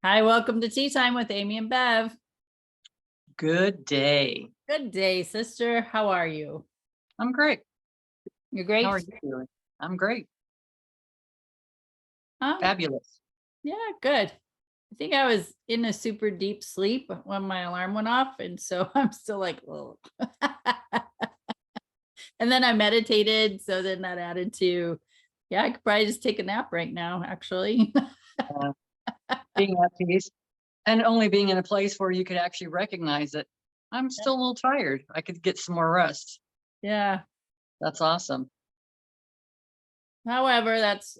Hi, welcome to Tea Time with Amy and Bev. Good day. Good day, sister. How are you? I'm great. You're How are great? you doing? I'm great. Um, Fabulous. yeah, good. I think I was in a super deep sleep when my alarm went off, and so I'm still like, oh. And then I meditated, so then that added to, yeah, I could probably just take a nap right now, actually. Uh, being at peace and only being in a place where you could actually recognize that I'm still a little tired. I could get some more rest. Yeah. That's awesome. However, that's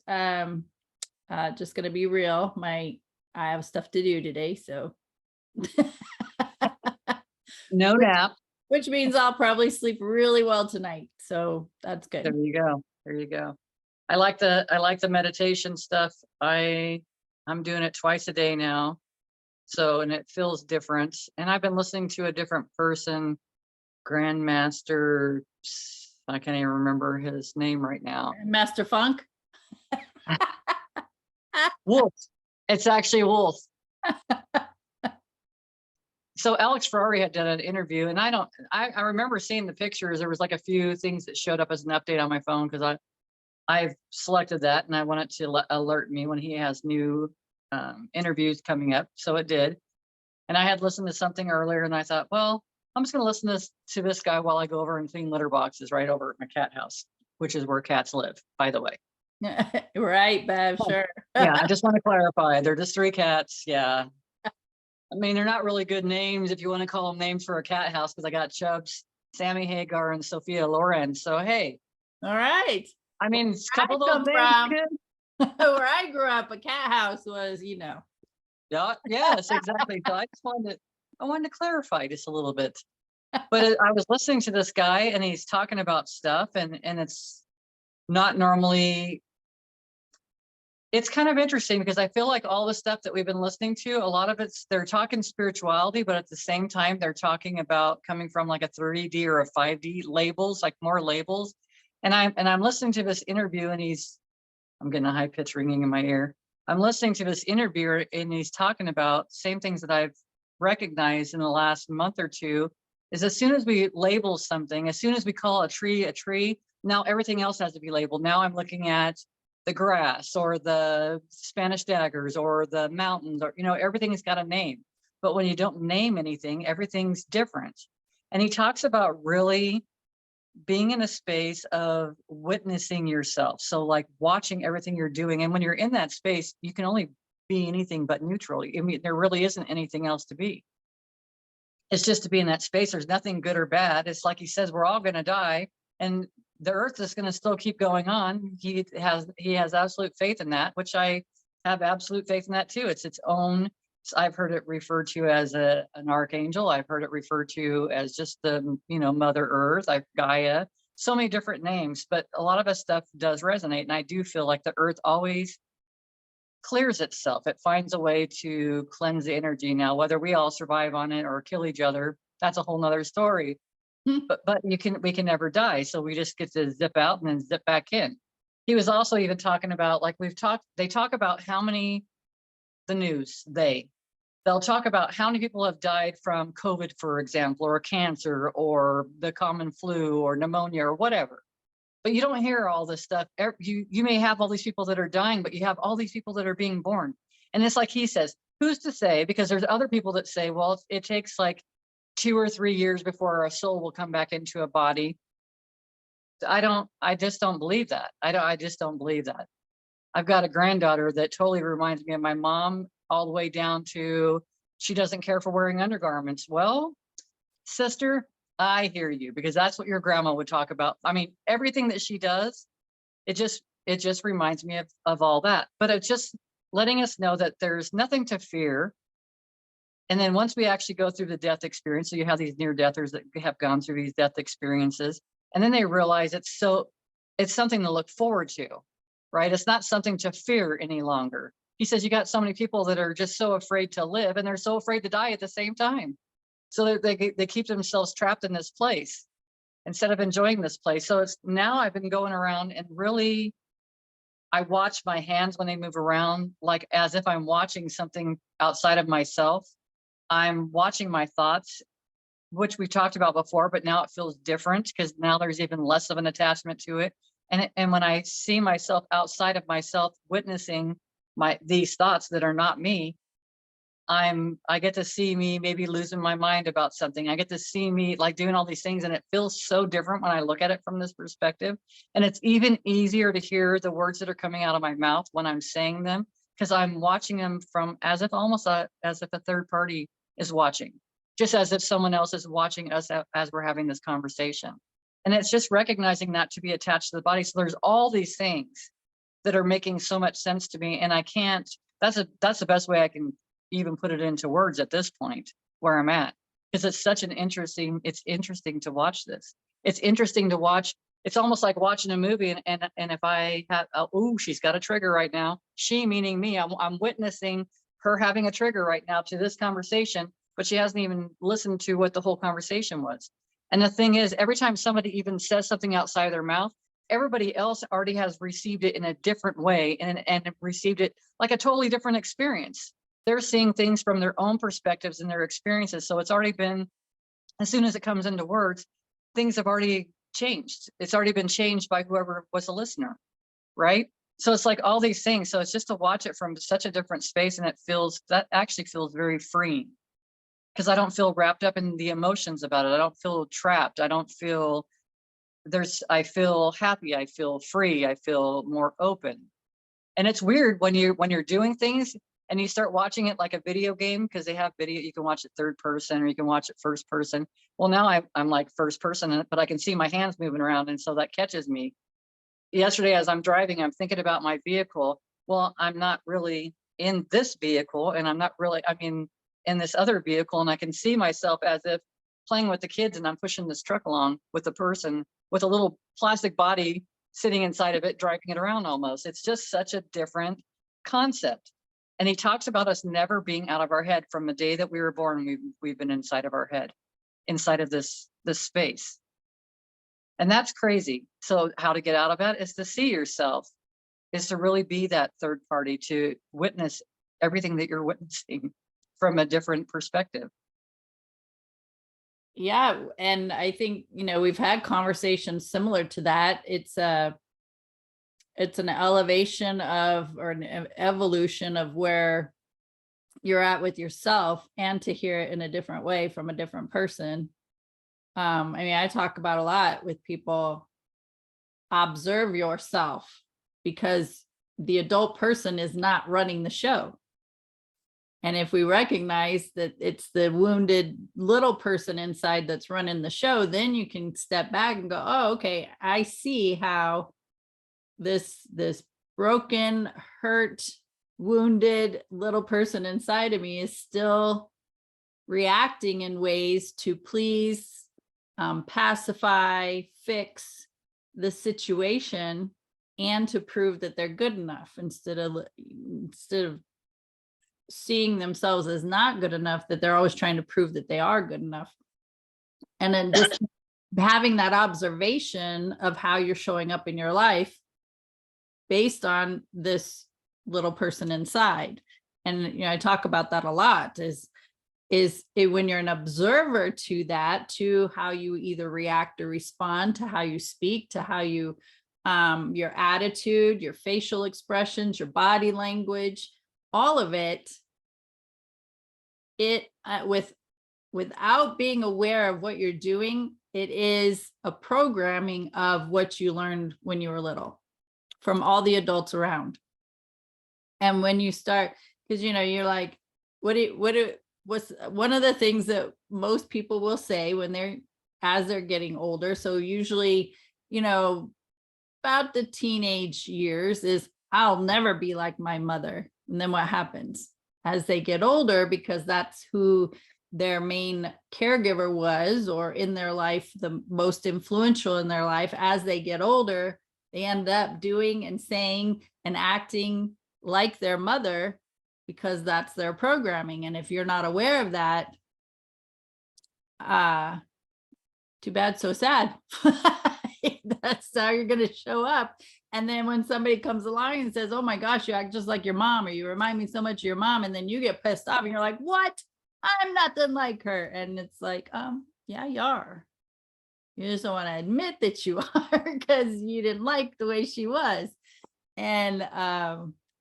just gonna be real. I have stuff to do today, so No which nap. which means I'll probably sleep really well tonight. So that's There good. you go. There you go. I like the meditation stuff. I'm doing it twice a day now. So and it feels different. And I've been listening to a different person, Grandmaster. I can't even remember his name right now. Master Funk. Wolf. It's actually Wolf. So Alex Ferrari had done an interview, and I remember seeing the pictures. There was like a few things that showed up as an update on my phone because I've selected that and I want it to alert me when he has new interviews coming up. So it did. And I had listened to something earlier and I thought, well, I'm just going to listen to this guy while I go over and clean litter boxes right over at my cat house, which is where cats live, by the way. Right, Bev, Oh, sure. yeah, I just want to clarify. They're just three cats. Yeah. I mean, they're not really good names if you want to call them names for a cat house because I got Chubbs, Sammy Hagar, and Sophia Loren. So, hey, All right. I mean, a I couple of those come names are from good. where I grew up, a cat house was, Yeah, yes, exactly. So I wanted to clarify just a little bit. But I was listening to this guy and he's talking about stuff and it's not normally. It's kind of interesting because I feel like all the stuff that we've been listening to, a lot of they're talking spirituality, but at the same time, they're talking about coming from like a 3D or a 5D labels, like more labels. And I'm listening to this interview and I'm getting a high pitch ringing in my ear. I'm listening to this interviewer and he's talking about same things that I've recognized in the last month or two is as soon as we label something, as soon as we call a tree, now everything else has to be labeled. Now I'm looking at the grass or the Spanish daggers or the mountains or, everything has got a name. But when you don't name anything, everything's different. And he talks about really being in a space of witnessing yourself. So like watching everything you're doing. And when you're in that space, you can only be anything but neutral. I mean, there really isn't anything else to be. It's just to be in that space. There's nothing good or bad. It's like he says, we're all going to die. And the earth is going to still keep going on. He has absolute faith in that, which I have absolute faith in that too. It's its own. I've heard it referred to as an archangel. I've heard it referred to as just the Mother Earth, like Gaia. So many different names, but a lot of us stuff does resonate, and I do feel like the earth always clears itself. It finds a way to cleanse the energy. Now, whether we all survive on it or kill each other, that's a whole nother story. But we can never die. So we just get to zip out and then zip back in. He was also even talking about, like they talk about how many, the news, they'll talk about how many people have died from COVID, for example, or cancer or the common flu or pneumonia or whatever. But you don't hear all this stuff. You may have all these people that are dying, but you have all these people that are being born. And it's like he says, who's to say? Because there's other people that say, well, it takes like 2 or 3 years before a soul will come back into a body. I just don't believe that. I just don't believe that. I've got a granddaughter that totally reminds me of my mom, all the way down to she doesn't care for wearing undergarments. Well, sister, I hear you, because that's what your grandma would talk about. I mean, everything that she does, it just reminds me of all that. But it's just letting us know that there's nothing to fear. And then once we actually go through the death experience, so you have these near deathers that have gone through these death experiences, and then they realize it's something to look forward to, right? It's not something to fear any longer. He says you got so many people that are just so afraid to live and they're so afraid to die at the same time. So they keep themselves trapped in this place instead of enjoying this place. So it's now I've been going around and really, I watch my hands when they move around, like as if I'm watching something outside of myself. I'm watching my thoughts, which we talked about before, but now it feels different because now there's even less of an attachment to it. And when I see myself outside of myself witnessing these thoughts that are not me, I get to see me maybe losing my mind about something. I get to see me like doing all these things, and it feels so different when I look at it from this perspective. And it's even easier to hear the words that are coming out of my mouth when I'm saying them, because I'm watching them from as if as if a third party is watching, just as if someone else is watching us as we're having this conversation. And it's just recognizing that to be attached to the body. So there's all these things that are making so much sense to me, and I can't. That's the best way I can even put it into words at this point where I'm at, because it's interesting to watch this. It's interesting to watch. It's almost like watching a movie, and if I have, oh, she's got a trigger right now. She meaning me. I'm witnessing her having a trigger right now to this conversation, but she hasn't even listened to what the whole conversation was. And the thing is, every time somebody even says something outside of their mouth, everybody else already has received it in a different way, and received it like a totally different experience. They're seeing things from their own perspectives and their experiences. So it's already been, as soon as it comes into words, things have already changed. It's already been changed by whoever was a listener, right? So it's like all these things. So it's just to watch it from such a different space, and that actually feels very freeing, because I don't feel wrapped up in the emotions about it. I don't feel trapped. I feel happy. I feel free. I feel more open. And it's weird when you're doing things and you start watching it like a video game, because they have video, you can watch it third person or you can watch it first person. Well, now I'm like first person, but I can see my hands moving around, and so that catches me. Yesterday, as I'm driving, I'm thinking about my vehicle. Well, I'm not really in this vehicle, and I'm not really, I mean, in this other vehicle, and I can see myself as if playing with the kids, and I'm pushing this truck along with a person with a little plastic body sitting inside of it, driving it around almost. It's just such a different concept. And he talks about us never being out of our head from the day that we were born. We've been inside of our head, inside of this space. And that's crazy. So how to get out of that is to see yourself, is to really be that third party, to witness everything that you're witnessing from a different perspective. Yeah. And I think, we've had conversations similar to that. It's an elevation of, or an evolution of where you're at with yourself, and to hear it in a different way from a different person. I talk about a lot with people, observe yourself, because the adult person is not running the show. And if we recognize that it's the wounded little person inside that's running the show, then you can step back and go, oh, okay, I see how this broken, hurt, wounded little person inside of me is still reacting in ways to please, pacify, fix the situation, and to prove that they're good enough, instead of seeing themselves as not good enough, that they're always trying to prove that they are good enough. And then just having that observation of how you're showing up in your life based on this little person inside. And I talk about that a lot, is it, when you're an observer to that, to how you either react or respond, to how you speak, to how you your attitude, your facial expressions, your body language, all of it without being aware of what you're doing, it is a programming of what you learned when you were little from all the adults around. And when you start, because you're like, what's one of the things that most people will say as they're getting older, so usually about the teenage years, is, I'll never be like my mother. And then what happens as they get older, because that's who their main caregiver was, or in their life, the most influential in their life, as they get older, they end up doing and saying and acting like their mother, because that's their programming. And if you're not aware of that, too bad, so sad. That's how you're going to show up. And then when somebody comes along and says, oh my gosh, you act just like your mom, or you remind me so much of your mom. And then you get pissed off and you're like, what? I'm nothing like her. And it's like, yeah, you are. You just don't want to admit that you are because you didn't like the way she was. And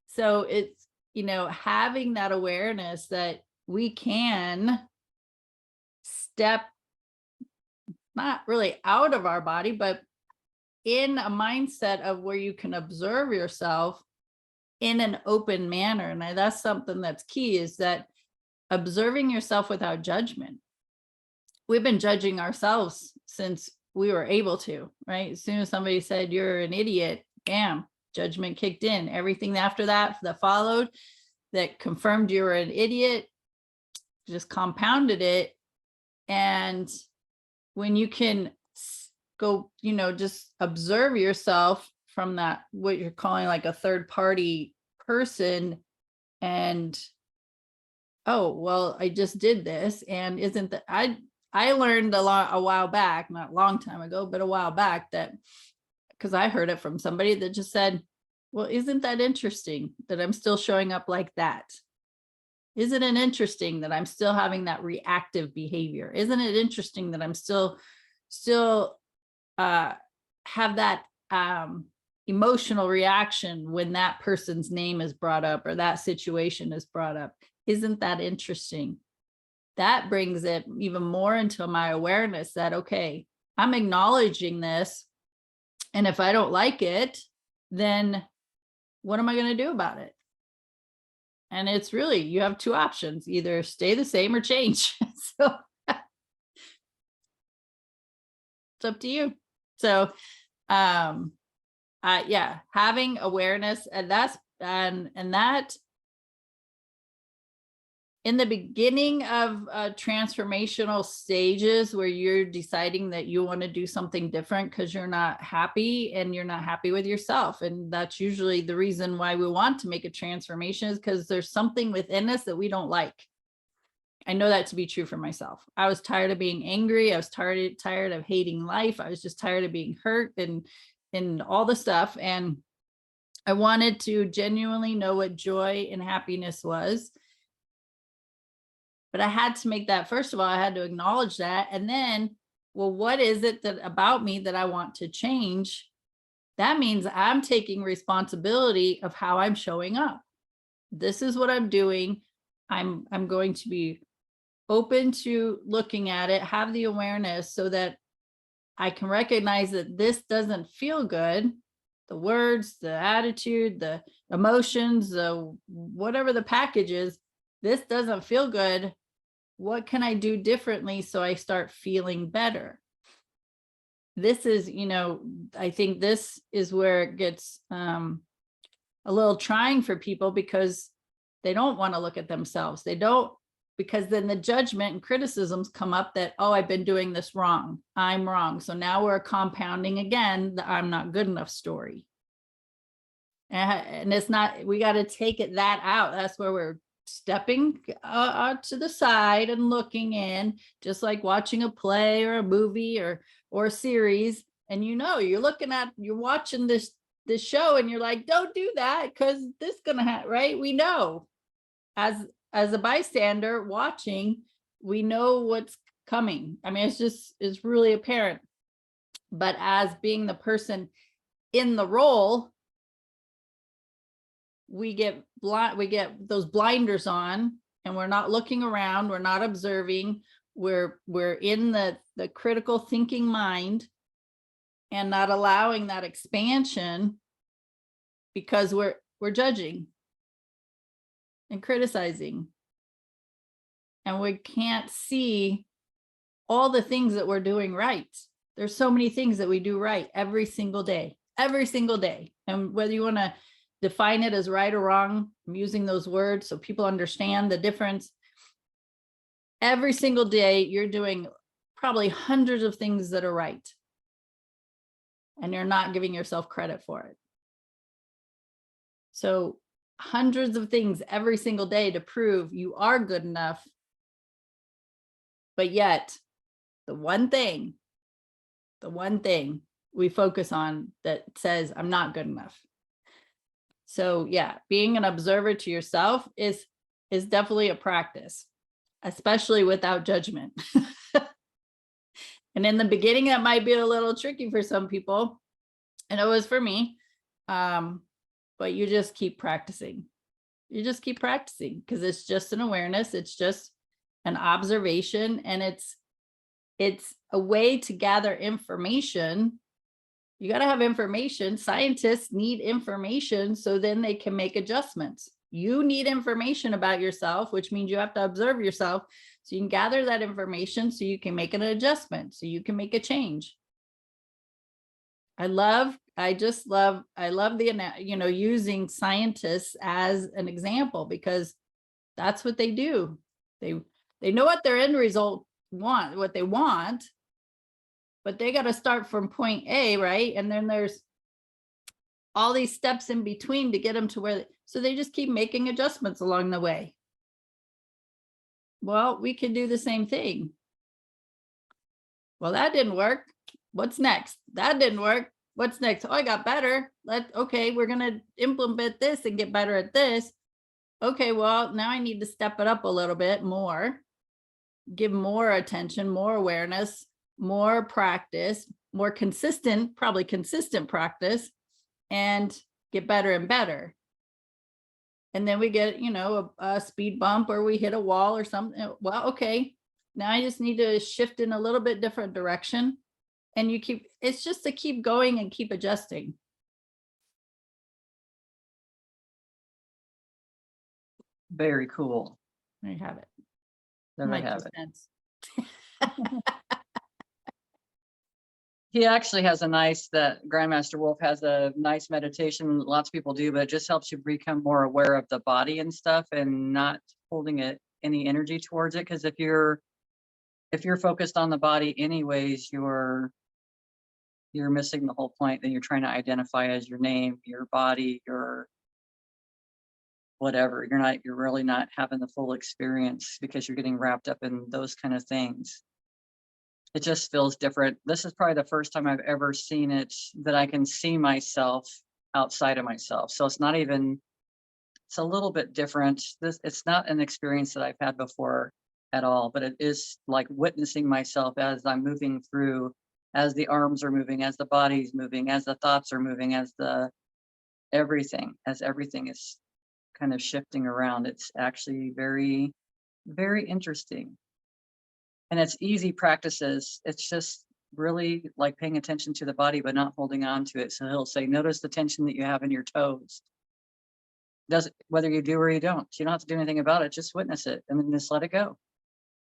so it's, having that awareness that we can step not really out of our body, but in a mindset of where you can observe yourself in an open manner. And that's something that's key, is that observing yourself without judgment. We've been judging ourselves since we were able to, right? As soon as somebody said you're an idiot, bam, judgment kicked in. Everything after that followed that confirmed you were an idiot just compounded it. And when you can go, just observe yourself from that, what you're calling like a third party person, and, oh, well, I just did this. And isn't that, I learned a while back, not a long time ago, but a while back, that because I heard it from somebody that just said, well, isn't that interesting that I'm still showing up like that? Isn't it interesting that I'm still having that reactive behavior? Isn't it interesting that I'm still have that emotional reaction when that person's name is brought up or that situation is brought up? Isn't that interesting? That brings it even more into my awareness that, okay, I'm acknowledging this. And if I don't like it, then what am I going to do about it? And it's really, you have two options, either stay the same or change. So it's up to you. So, yeah, having awareness, and that in the beginning of transformational stages where you're deciding that you want to do something different because you're not happy and you're not happy with yourself. And that's usually the reason why we want to make a transformation, is because there's something within us that we don't like. I know that to be true for myself. I was tired of being angry. I was tired of hating life. I was just tired of being hurt and all the stuff. And I wanted to genuinely know what joy and happiness was. But I had to make that, first of all, I had to acknowledge that. And then, well, what is it that about me that I want to change? That means I'm taking responsibility of how I'm showing up. This is what I'm doing. I'm going to be open to looking at it, have the awareness so that I can recognize that this doesn't feel good. The words, the attitude, the emotions, the whatever the package is, this doesn't feel good. What can I do differently so I start feeling better? This is, I think this is where it gets a little trying for people, because they don't want to look at themselves. They don't, because then the judgment and criticisms come up that, oh, I've been doing this wrong. I'm wrong. So now we're compounding again the I'm not good enough story. And it's not, we got to take that out. That's where we're stepping to the side and looking in, just like watching a play or a movie or a series. And you're watching this show and you're like, don't do that because this is gonna happen, right? We know as a bystander watching, we know what's coming. I mean, it's really apparent. But as being the person in the role, we get those blinders on, and we're not looking around, we're not observing, we're in the critical thinking mind and not allowing that expansion, because we're judging and criticizing, and we can't see all the things that we're doing right. There's so many things that we do right every single day. And whether you want to define it as right or wrong, I'm using those words so people understand the difference. Every single day, you're doing probably hundreds of things that are right, and you're not giving yourself credit for it. So hundreds of things every single day to prove you are good enough. But yet, the one thing we focus on that says, I'm not good enough. So yeah, being an observer to yourself is definitely a practice, especially without judgment. And in the beginning, that might be a little tricky for some people. And it was for me. But you just keep practicing. You just keep practicing because it's just an awareness. It's just an observation, and it's a way to gather information. You got to have information. Scientists need information so then they can make adjustments. You need information about yourself, which means you have to observe yourself so you can gather that information so you can make an adjustment, so you can make a change. I love the, using scientists as an example, because that's what they do. They know what their end result what they want, but they got to start from point A, right? And then there's all these steps in between to get them to where, so they just keep making adjustments along the way. Well, we can do the same thing. Well, that didn't work. What's next? That didn't work. What's next? Oh, I got better. Okay, we're going to implement this and get better at this. Okay, well, now I need to step it up a little bit more, give more attention, more awareness, more practice, more consistent, probably consistent practice, and get better and better. And then we get, a speed bump, or we hit a wall or something. Well, okay, now I just need to shift in a little bit different direction. And it's just to keep going and keep adjusting. Very cool. There you have it. There My we have 2 it. cents. He actually has that Grandmaster Wolf has a nice meditation lots of people do, but it just helps you become more aware of the body and stuff and not holding any energy towards it. Because if you're focused on the body anyways, you're missing the whole point. Then you're trying to identify as your name, your body, your whatever. You're really not having the full experience because you're getting wrapped up in those kind of things. It just feels different. This is probably the first time I've ever seen it that I can see myself outside of myself. So it's a little bit different. It's not an experience that I've had before at all, but it is like witnessing myself as I'm moving through, as the arms are moving, as the body's moving, as the thoughts are moving, as everything is kind of shifting around. It's actually very, very interesting. And it's easy practices. It's just really like paying attention to the body, but not holding on to it. So he'll say, notice the tension that you have in your toes. Whether you do or you don't have to do anything about it. Just witness it and then just let it go.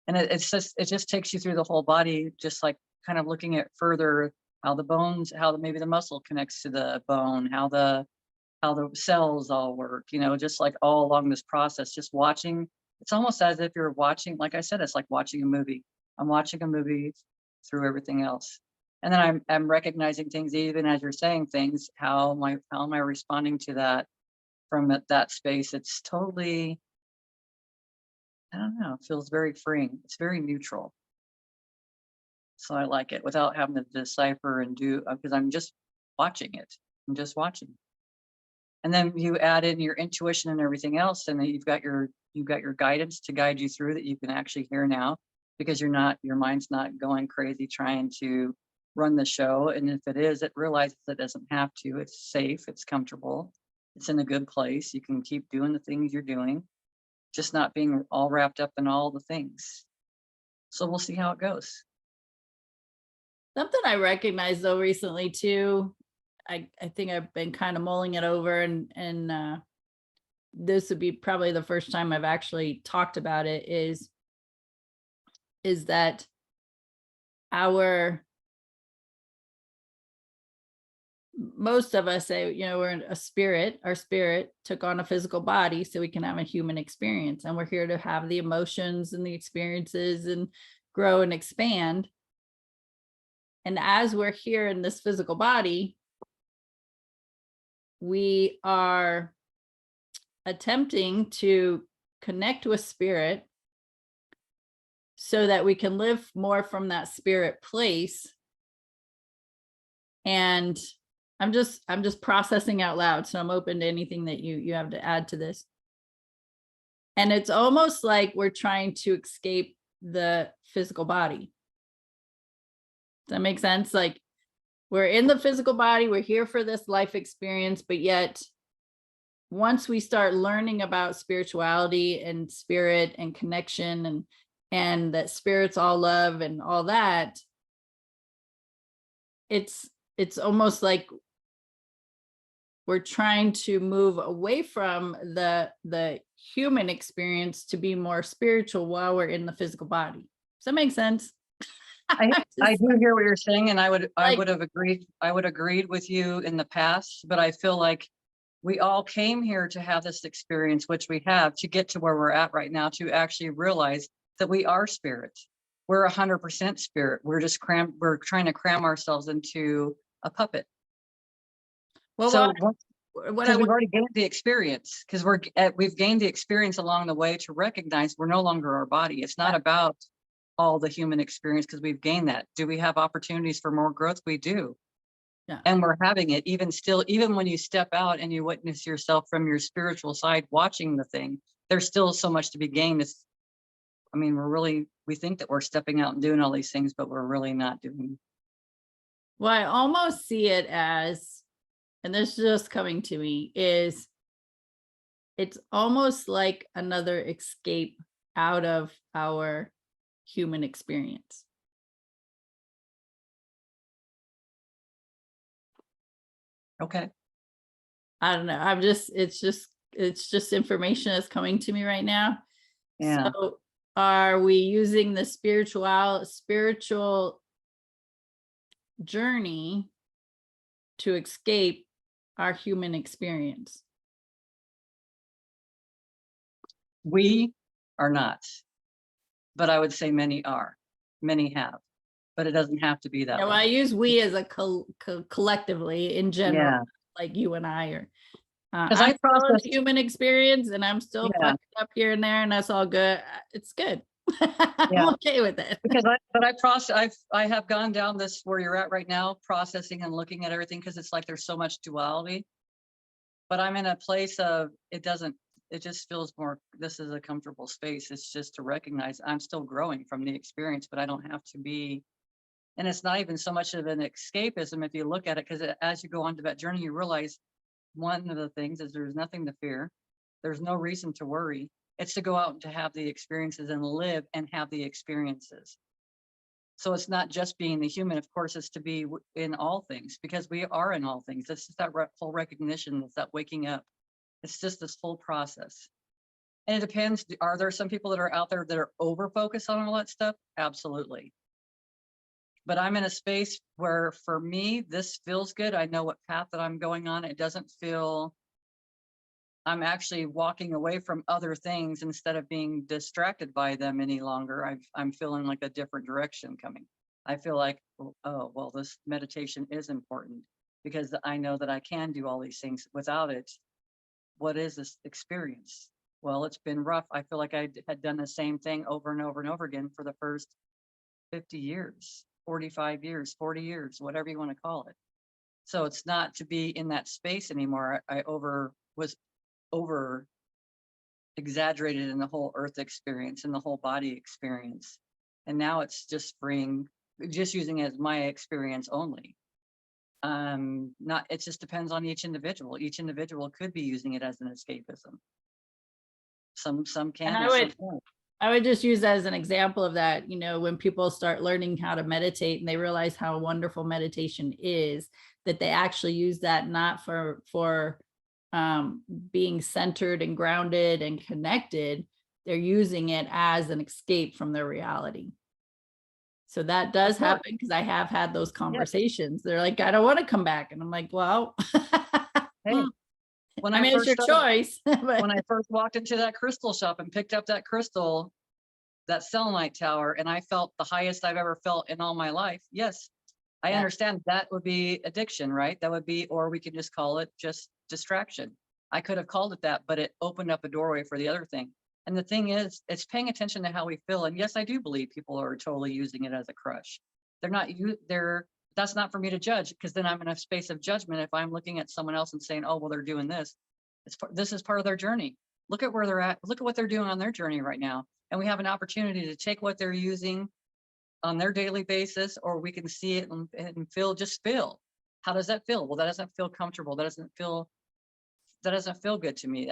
And it just takes you through the whole body, just like kind of looking at further how the bones, maybe the muscle connects to the bone, how the cells all work, just like all along this process, just watching. It's almost as if you're watching, like I said, it's like watching a movie. I'm watching a movie through everything else. And then I'm recognizing things, even as you're saying things, how am I responding to that from that space? It's totally, I don't know, it feels very freeing. It's very neutral. So I like it without having to decipher and do, because I'm just watching it. I'm just watching. And then you add in your intuition and everything else, and then you've got your guidance to guide you through that you can actually hear now, because your mind's not going crazy trying to run the show. And if it is, it realizes it doesn't have to. It's safe, it's comfortable, it's in a good place. You can keep doing the things you're doing, just not being all wrapped up in all the things. So we'll see how it goes. Something I recognized though recently too, I think I've been kind of mulling it over, and this would be probably the first time I've actually talked about it, is that most of us say, we're a spirit. Our spirit took on a physical body so we can have a human experience, and we're here to have the emotions and the experiences and grow and expand. And as we're here in this physical body, we are attempting to connect with spirit so that we can live more from that spirit place. And I'm just processing out loud. So I'm open to anything that you have to add to this. And it's almost like we're trying to escape the physical body. Does that make sense? Like, we're in the physical body, we're here for this life experience, but yet once we start learning about spirituality and spirit and connection and that spirit's all love and all that, it's almost like we're trying to move away from the human experience to be more spiritual while we're in the physical body. Does that make sense? I do hear what you're saying, and I would Like- have agreed. I would agreed with you in the past, but I feel like we all came here to have this experience, which we have, to get to where we're at right now, to actually realize that we are spirit. We're 100% spirit. We're just we're trying to cram ourselves into a puppet. Well, So what because we've already gained the experience, because we've gained the experience along the way to recognize we're no longer our body. It's not about all the human experience, because we've gained that. Do we have opportunities for more growth? We do. Yeah. And we're having it even still, even when you step out and you witness yourself from your spiritual side watching the thing, there's still so much to be gained. I mean, we think that we're stepping out and doing all these things, but we're really not doing. Well, I almost see it as, and this is just coming to me, is it's almost like another escape out of our human experience. Okay. I don't know. It's just information that's coming to me right now. Yeah. So are we using the spiritual journey to escape our human experience? We are not, but I would say many are. Many have, but it doesn't have to be that Yeah, well, way. I use we as a collectively in general, Yeah. like you and I are. Because I'm I still in the processed, human experience and I'm still yeah, fucking up here and there, and that's all good. It's good. I'm yeah. okay with it. Because I have gone down this where you're at right now, processing and looking at everything, because it's like there's so much duality. But I'm in a place of it just feels more, this is a comfortable space. It's just to recognize I'm still growing from the experience, but I don't have to be. And it's not even so much of an escapism if you look at it, because as you go on to that journey, you realize one of the things is there's nothing to fear. There's no reason to worry. It's to go out and to have the experiences and live and have the experiences. So it's not just being the human, of course, it's to be in all things, because we are in all things. It's just that full recognition, it's that waking up. It's just this whole process. And it depends. Are there some people that are out there that are over focused on all that stuff? Absolutely. But I'm in a space where for me, this feels good. I know what path that I'm going on. It doesn't feel, I'm actually walking away from other things instead of being distracted by them any longer. I'm feeling like a different direction coming. I feel like, oh, well, this meditation is important because I know that I can do all these things. Without it, what is this experience? Well, it's been rough. I feel like I had done the same thing over and over and over again for the first 50 years, 45 years, 40 years, whatever you want to call it. So it's not to be in that space anymore. I was over exaggerated in the whole earth experience and the whole body experience. And now it's just just using it as my experience only. Not, it just depends on each individual. Each individual could be using it as an escapism. Some can, And and some can't. I would just use that as an example of that, when people start learning how to meditate and they realize how wonderful meditation is, that they actually use that not for being centered and grounded and connected. They're using it as an escape from their reality. So that does happen, because I have had those conversations. They're like, I don't want to come back. And I'm like, well, Hey, when I mean, it's your choice. When I first walked into that crystal shop and picked up that crystal, that selenite tower, and I felt the highest I've ever felt in all my life. Yes, I understand that would be addiction, right? That would be, or we could just call it just distraction. I could have called it that, but it opened up a doorway for the other thing. And the thing is, it's paying attention to how we feel. And yes, I do believe people are totally using it as a crush. They're That's not for me to judge, because then I'm in a space of judgment if I'm looking at someone else and saying, oh, well, they're doing this. This is part of their journey. Look at where they're at. Look at what they're doing on their journey right now. And we have an opportunity to take what they're using on their daily basis, or we can see it and feel, just feel. How does that feel? Well, that doesn't feel comfortable. That doesn't feel good to me.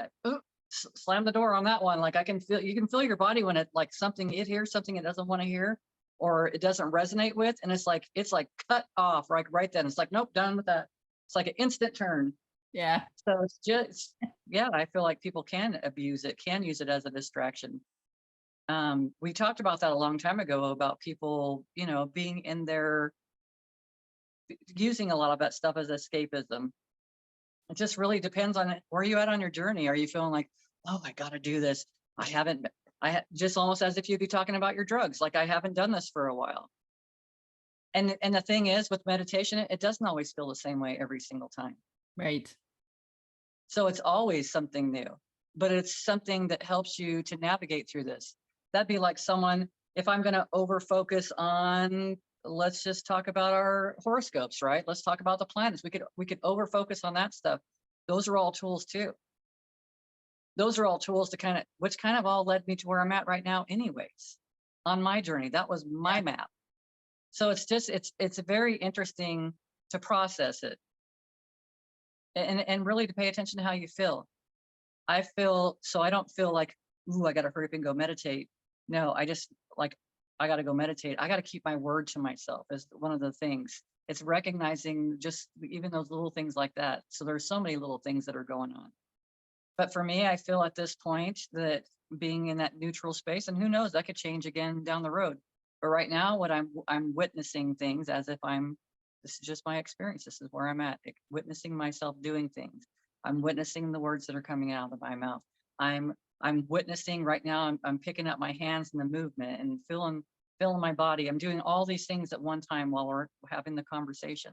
Slam the door on that one. Like, I can feel, you can feel your body when it, like, something, it hears something it doesn't want to hear, or it doesn't resonate with. And it's like cut off right then. It's like, nope, done with that. It's like an instant turn. Yeah. So it's just, yeah, I feel like people can abuse it, can use it as a distraction. We talked about that a long time ago, about people, being in their, using a lot of that stuff as escapism. It just really depends on it. Where are you at on your journey? Are you feeling like, oh, I got to do this? Just almost as if you'd be talking about your drugs. Like, I haven't done this for a while. And the thing is, with meditation, it doesn't always feel the same way every single time. Right. So it's always something new, but it's something that helps you to navigate through this. That'd be like someone, if I'm going to over focus on, let's just talk about our horoscopes, right? Let's talk about the planets. We could over focus on that stuff. Those are all tools too. Those are all tools to which kind of all led me to where I'm at right now anyways, on my journey. That was my map. So it's just, it's very interesting to process it and really to pay attention to how you feel. So I don't feel like, ooh, I got to hurry up and go meditate. No, I just like, I got to go meditate. I got to keep my word to myself is one of the things. It's recognizing just even those little things like that. So there's so many little things that are going on. But for me, I feel at this point that being in that neutral space, and who knows, that could change again down the road. But right now, what I'm witnessing things as if this is just my experience. This is where I'm at, witnessing myself doing things. I'm witnessing the words that are coming out of my mouth. I'm witnessing right now. I'm picking up my hands in the movement and feeling my body. I'm doing all these things at one time while we're having the conversation.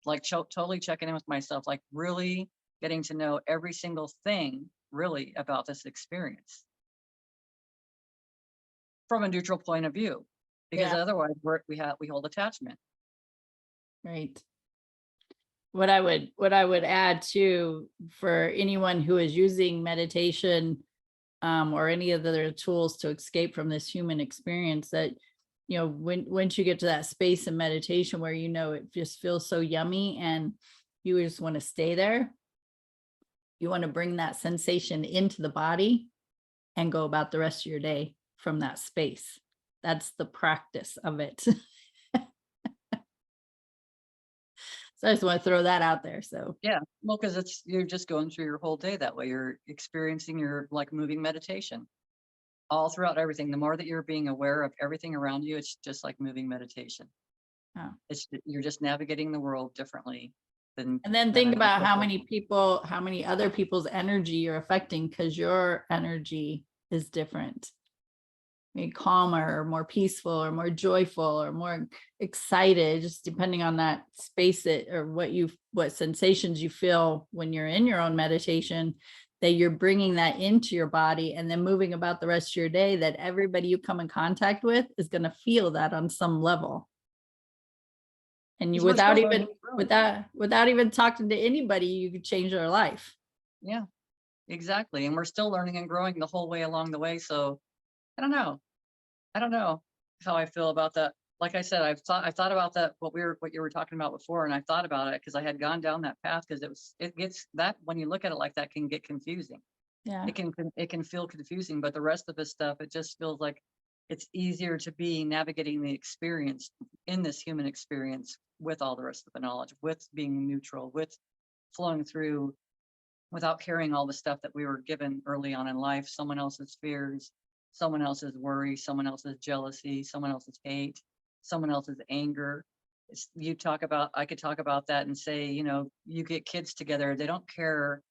Like totally checking in with myself, like really getting to know every single thing really about this experience from a neutral point of view, because otherwise we hold attachment. Right. What I would add too, for anyone who is using meditation or any of the other tools to escape from this human experience, that once you get to that space in meditation where it just feels so yummy and you just want to stay there, you want to bring that sensation into the body and go about the rest of your day from that space. That's the practice of it. So I just want to throw that out there. So yeah, well, because you're just going through your whole day that way. You're experiencing your like moving meditation all throughout everything. The more that you're being aware of everything around you, it's just like moving meditation. Oh. You're just navigating the world differently. And then think about how many other people's energy you're affecting, because your energy is different. Maybe calmer or more peaceful or more joyful or more excited, just depending on that space or what sensations you feel when you're in your own meditation, that you're bringing that into your body and then moving about the rest of your day, that everybody you come in contact with is going to feel that on some level. And you, without even talking to anybody, you could change their life. Yeah, exactly. And we're still learning and growing the whole way along the way. So I don't know how I feel about that. Like I said, I thought about that, what you were talking about before. And I thought about it because I had gone down that path, because it gets that, when you look at it like that, can get confusing. Yeah. It can feel confusing, but the rest of the stuff, it just feels like it's easier to be navigating the experience in this human experience with all the rest of the knowledge, with being neutral, with flowing through without carrying all the stuff that we were given early on in life, someone else's fears, someone else's worry, someone else's jealousy, someone else's hate, someone else's anger. I could talk about that and say, you get kids together, they don't care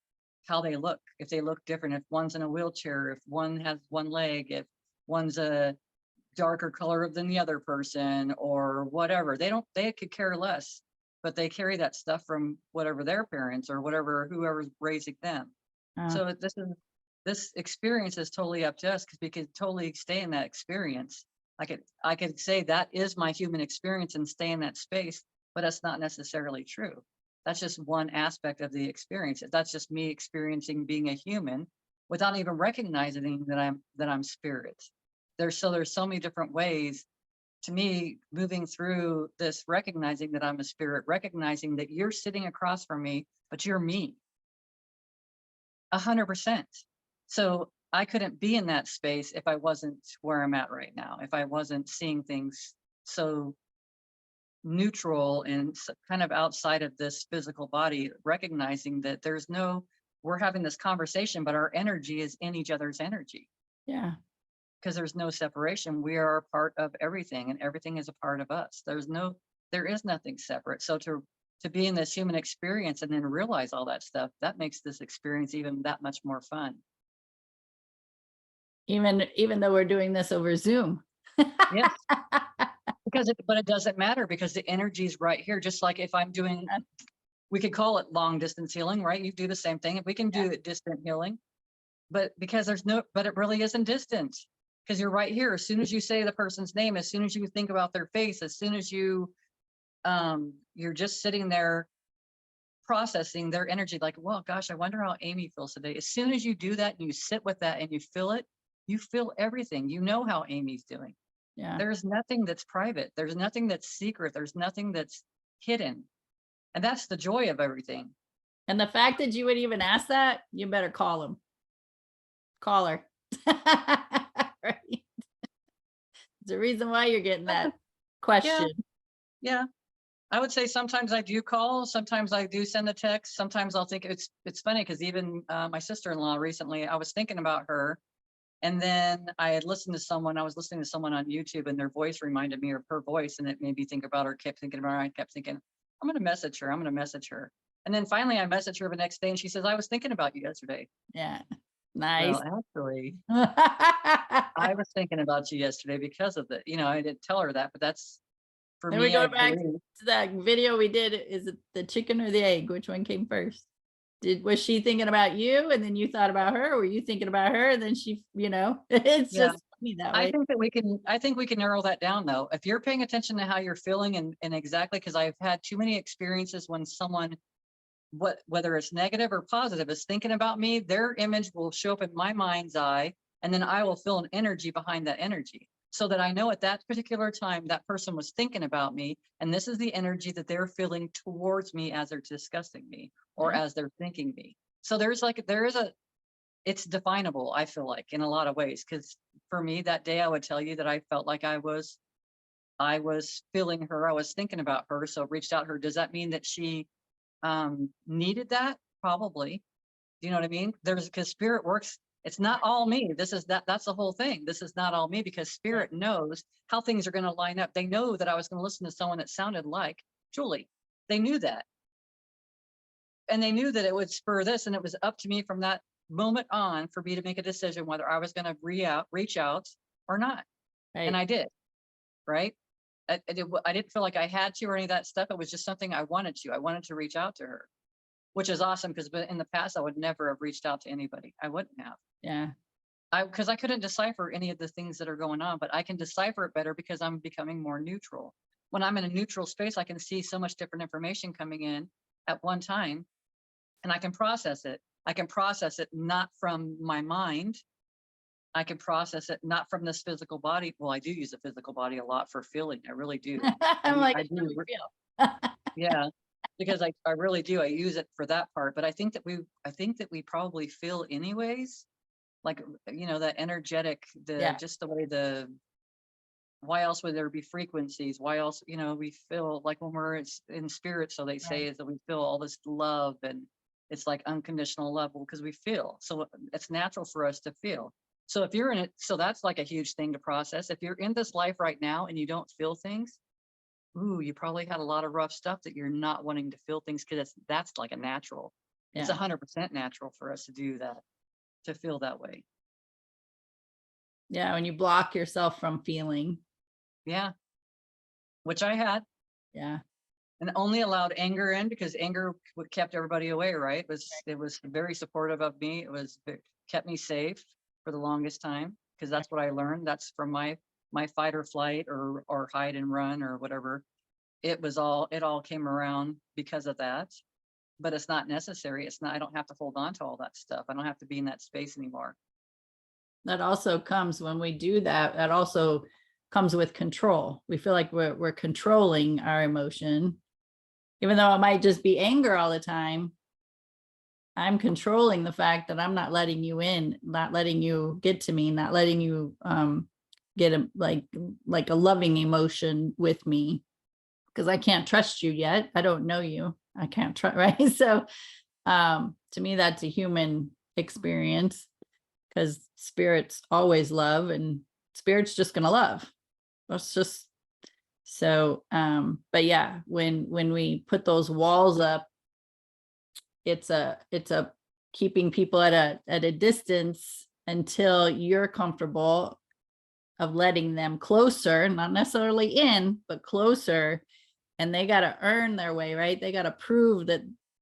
how they look. If they look different, if one's in a wheelchair, if one has one leg, if one's a darker color than the other person or whatever, they could care less, but they carry that stuff from whatever their parents or whoever's raising them. So this experience is totally up to us, because we could totally stay in that experience. I could say that is my human experience and stay in that space, but that's not necessarily true. That's just one aspect of the experience. That's just me experiencing being a human without even recognizing that I'm spirit. There's so many different ways to me moving through this, recognizing that I'm a spirit, recognizing that you're sitting across from me, but you're me 100%. So I couldn't be in that space if I wasn't where I'm at right now, if I wasn't seeing things so neutral and kind of outside of this physical body, recognizing that we're having this conversation, but our energy is in each other's energy. Yeah. Because there's no separation. We are a part of everything, and everything is a part of us. There is nothing separate. So to be in this human experience and then realize all that stuff, that makes this experience even that much more fun. Even though we're doing this over Zoom. Yes. But it doesn't matter because the energy is right here. Just like if I'm doing, we could call it long distance healing, right? You do the same thing. If we can do it distant healing, but it really isn't distant because you're right here. As soon as you say the person's name, as soon as you think about their face, as soon as you're just sitting there processing their energy, like, well, gosh, I wonder how Amy feels today. As soon as you do that and you sit with that and you feel it, you feel everything. You know how Amy's doing. Yeah. There's nothing that's private. There's nothing that's secret. There's nothing that's hidden. And that's the joy of everything. And the fact that you would even ask that, you better call him. Call her. Right. There's a reason why you're getting that question. Yeah. I would say sometimes I do call, sometimes I do send a text. Sometimes I'll think it's funny because even my sister-in-law recently, I was thinking about her. And then I was listening to someone on YouTube and their voice reminded me of her voice. And it made me think about her, kept thinking about her. I kept thinking, I'm going to message her. And then finally I messaged her the next day and she says, I was thinking about you yesterday. Yeah. Nice. Well, actually, I was thinking about you yesterday because of the, I didn't tell her that, but that's for Then me. we go back to that video we did. Is it the chicken or the egg? Which one came first? Was she thinking about you and then you thought about her, or were you thinking about her and then she, it's just funny that way. I think we can narrow that down though. If you're paying attention to how you're feeling and exactly, because I've had too many experiences when someone, whether it's negative or positive, is thinking about me, their image will show up in my mind's eye, and then I will feel an energy behind that energy. So that I know at that particular time that person was thinking about me, and this is the energy that they're feeling towards me as they're discussing me or as they're thinking me. So it's definable, I feel like, in a lot of ways. Because for me that day, I would tell you that I felt like I was feeling her, I was thinking about her, so reached out to her. Does that mean that she needed that? Probably. Do you know what I mean? Because spirit works. It's not all me. That's the whole thing. This is not all me because spirit knows how things are going to line up. They know that I was going to listen to someone that sounded like Julie. They knew that. And they knew that it would spur this, and it was up to me from that moment on for me to make a decision whether I was going to reach out or not. Right. And I did. Right. I didn't feel like I had to or any of that stuff. It was just something I wanted to. I wanted to reach out to her, which is awesome because in the past, I would never have reached out to anybody. I wouldn't have. Yeah. Because I couldn't decipher any of the things that are going on, but I can decipher it better because I'm becoming more neutral. When I'm in a neutral space, I can see so much different information coming in at one time, and I can process it. I can process it not from my mind. I can process it not from this physical body. Well, I do use the physical body a lot for feeling. I really do. I'm like, I do. Yeah, because I really do. I use it for that part. But I think that we probably feel anyways, like, that energetic, just the way why else would there be frequencies? Why else, we feel like when we're in spirit, so they say, is that we feel all this love, and it's like unconditional love because we feel. So it's natural for us to feel. So if you're in it, so that's like a huge thing to process. If you're in this life right now and you don't feel things, you probably had a lot of rough stuff that you're not wanting to feel things, because that's like a natural. Yeah. It's 100% natural for us to do that, to feel that way. Yeah, when you block yourself from feeling. Yeah, which I had. Yeah. And only allowed anger in because anger kept everybody away, right? It was very supportive of me. It kept me safe for the longest time because that's what I learned. That's from my fight or flight or hide and run or whatever. it all came around because of that. But it's not necessary. It's not, I don't have to hold on to all that stuff. I don't have to be in that space anymore. That also comes when we do that. That also comes with control. We feel like we're controlling our emotion, even though it might just be anger all the time. I'm controlling the fact that I'm not letting you in, not letting you get to me, not letting you get a, like a loving emotion with me, because I can't trust you yet. I don't know you. I can't trust, right? So to me, that's a human experience, because spirits always love, and spirit's just gonna love. That's just so. But yeah, when we put those walls up, it's a keeping people at a distance until you're comfortable of letting them closer, not necessarily in, but closer. And they got to earn their way, right? They got to prove that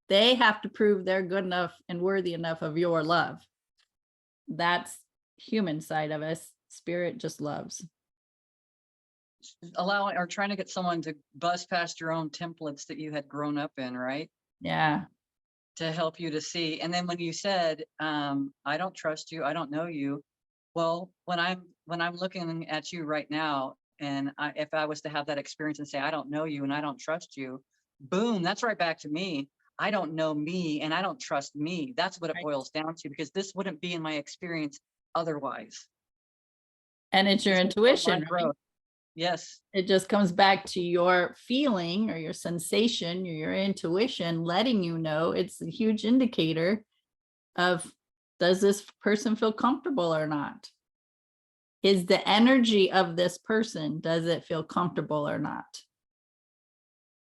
they have to prove they're good enough and worthy enough of your love. That's human side of us. Spirit just loves. Allowing or trying to get someone to bust past your own templates that you had grown up in, right? Yeah. To help you to see. And then when you said, I don't trust you, I don't know you. Well, when I'm looking at you right now, and if I was to have that experience and say, I don't know you and I don't trust you, boom, that's right back to me. I don't know me and I don't trust me. That's what it Right. boils down to, because this wouldn't be in my experience otherwise. And it's your This is for my intuition, right? growth. Yes. It just comes back to your feeling or your sensation or your intuition letting you know. It's a huge indicator of, does this person feel comfortable or not? Is the energy of this person, does it feel comfortable or not?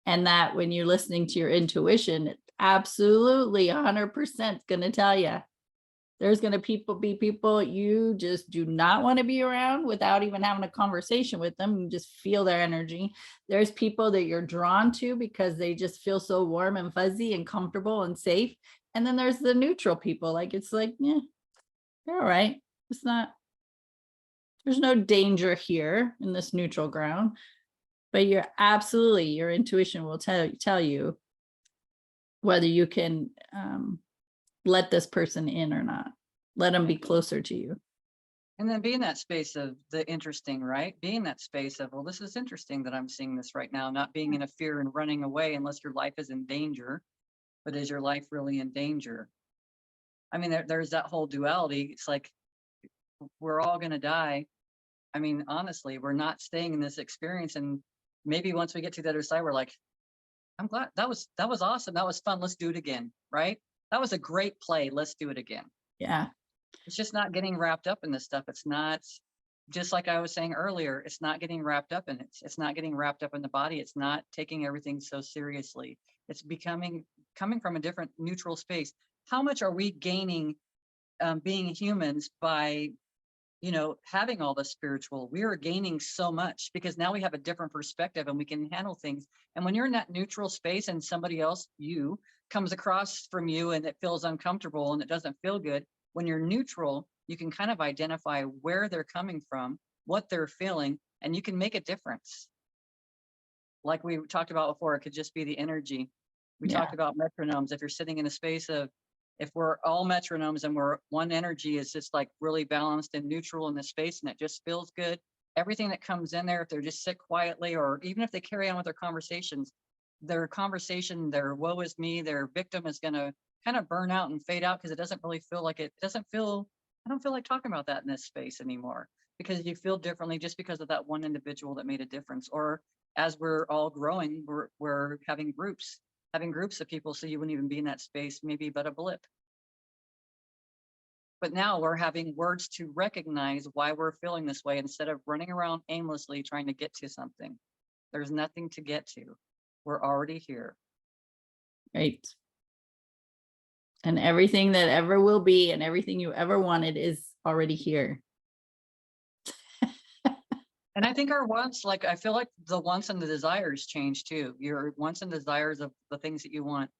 And that when you're listening to your intuition, it's absolutely 100% going to tell you. There's going to be people you just do not want to be around without even having a conversation with them. You just feel their energy. There's people that you're drawn to because they just feel so warm and fuzzy and comfortable and safe. And then there's the neutral people. Like, it's like, yeah, they're all right. It's not, there's no danger here in this neutral ground. But you're absolutely, your intuition will tell you whether you can let this person in or not. Let them be closer to you. And then be in that space of the interesting, right? Be in that space of, well, this is interesting that I'm seeing this right now, not being in a fear and running away unless your life is in danger. But is your life really in danger? I mean, there's that whole duality. It's like, we're all going to die. I mean, honestly, we're not staying in this experience. And maybe once we get to the other side, we're like, I'm glad that was awesome. That was fun. Let's do it again. Right? That was a great play. Let's do it again. Yeah. It's just not getting wrapped up in this stuff. It's not, just like I was saying earlier, it's not getting wrapped up in it. It's not getting wrapped up in the body. It's not taking everything so seriously. It's coming from a different neutral space. How much are we gaining being humans by, having all the spiritual? We are gaining so much because now we have a different perspective and we can handle things. And when you're in that neutral space and somebody else, you, comes across from you and it feels uncomfortable and it doesn't feel good, when you're neutral, you can kind of identify where they're coming from, what they're feeling, and you can make a difference. Like we talked about before, it could just be the energy. We talked about metronomes. If you're sitting in a space of, if we're all metronomes and one energy is just like really balanced and neutral in the space and it just feels good, everything that comes in there, if they're just sit quietly, or even if they carry on with their conversations, their woe is me, their victim is going to kind of burn out and fade out because it doesn't really feel like I don't feel like talking about that in this space anymore, because you feel differently just because of that one individual that made a difference. Or as we're all growing, we're having groups of people, so you wouldn't even be in that space, maybe but a blip. But now we're having words to recognize why we're feeling this way instead of running around aimlessly trying to get to something. There's nothing to get to. We're already here. Right. And everything that ever will be and everything you ever wanted is already here. And I think our wants, like, I feel like the wants and the desires change too. Your wants and desires of the things that you want.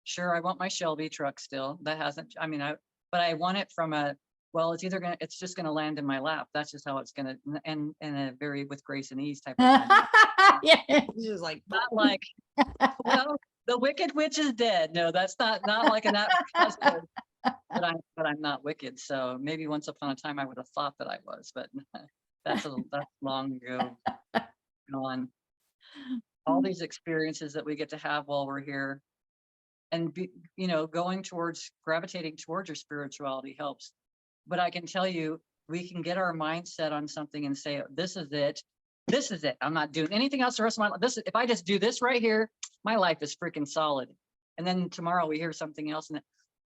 Sure, I want my Shelby truck still. That hasn't, but I want it from it's just gonna land in my lap. That's just how it's gonna, and a very with grace and ease type of thing. Yeah, it's just like, Not like, well, the wicked witch is dead. No, that's not like an positive. But I'm not wicked. So maybe once upon a time I would have thought that I was, but that's long ago gone. All these experiences that we get to have while we're here, and going towards gravitating towards your spirituality helps. But I can tell you, we can get our mindset on something and say, this is it. This is it. I'm not doing anything else the rest of my life. If I just do this right here, my life is freaking solid. And then tomorrow we hear something else and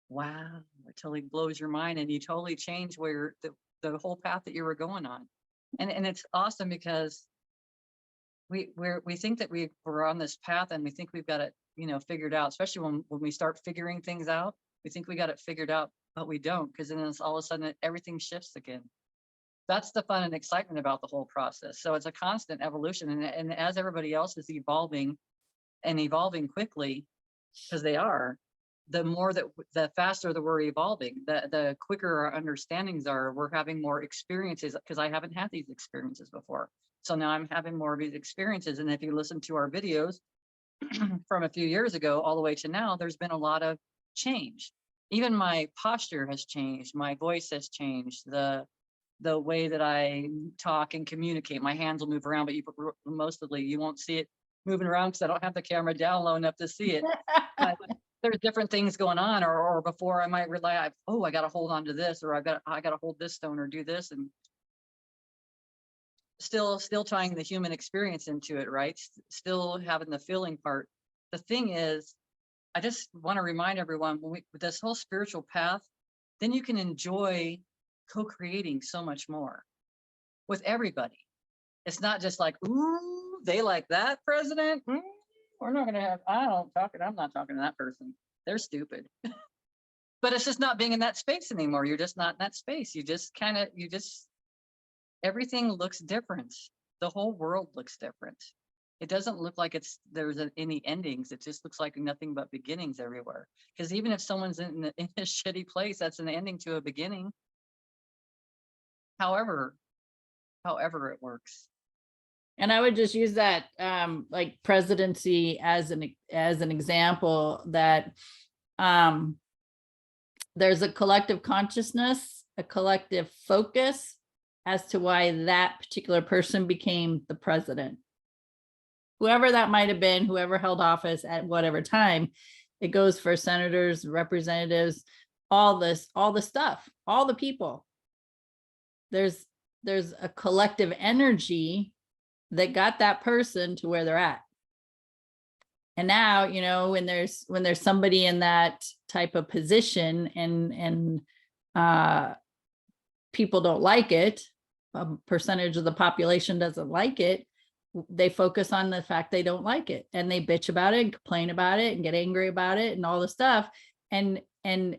wow, it totally blows your mind, and you totally change where the whole path that you were going on. And it's awesome because we think that we're on this path and we think we've got it, figured out, especially when we start figuring things out. We think we got it figured out, but we don't, because then it's all of a sudden everything shifts again. That's the fun and excitement about the whole process. So it's a constant evolution. And as everybody else is evolving and evolving quickly, because they are, the faster that we're evolving, the quicker our understandings are. We're having more experiences, because I haven't had these experiences before. So now I'm having more of these experiences. And if you listen to our videos from a few years ago all the way to now, there's been a lot of change. Even my posture has changed. My voice has changed. The way that I talk and communicate, my hands will move around, but mostly you won't see it moving around because I don't have the camera down low enough to see it. But there's different things going on, or before I might rely, I got to hold on to this, or I got to hold this stone or do this, and still tying the human experience into it, right? Still having the feeling part. The thing is, I just want to remind everyone, with this whole spiritual path, then you can enjoy co-creating so much more with everybody. It's not just like, ooh, they like that president. We're not gonna have. I'm not talking to that person. They're stupid. But it's just not being in that space anymore. You're just not in that space. Everything looks different. The whole world looks different. It doesn't look like there's any endings. It just looks like nothing but beginnings everywhere. Because even if someone's in a shitty place, that's an ending to a beginning. However it works. and I would just use that like presidency as an example, that there's a collective consciousness, a collective focus as to why that particular person became the president. Whoever that might have been, whoever held office at whatever time. It goes for senators, representatives, all the stuff, all the people. There's a collective energy that got that person to where they're at. And now, when there's somebody in that type of position and people don't like it, a percentage of the population doesn't like it, they focus on the fact they don't like it, and they bitch about it and complain about it and get angry about it and all the stuff. And when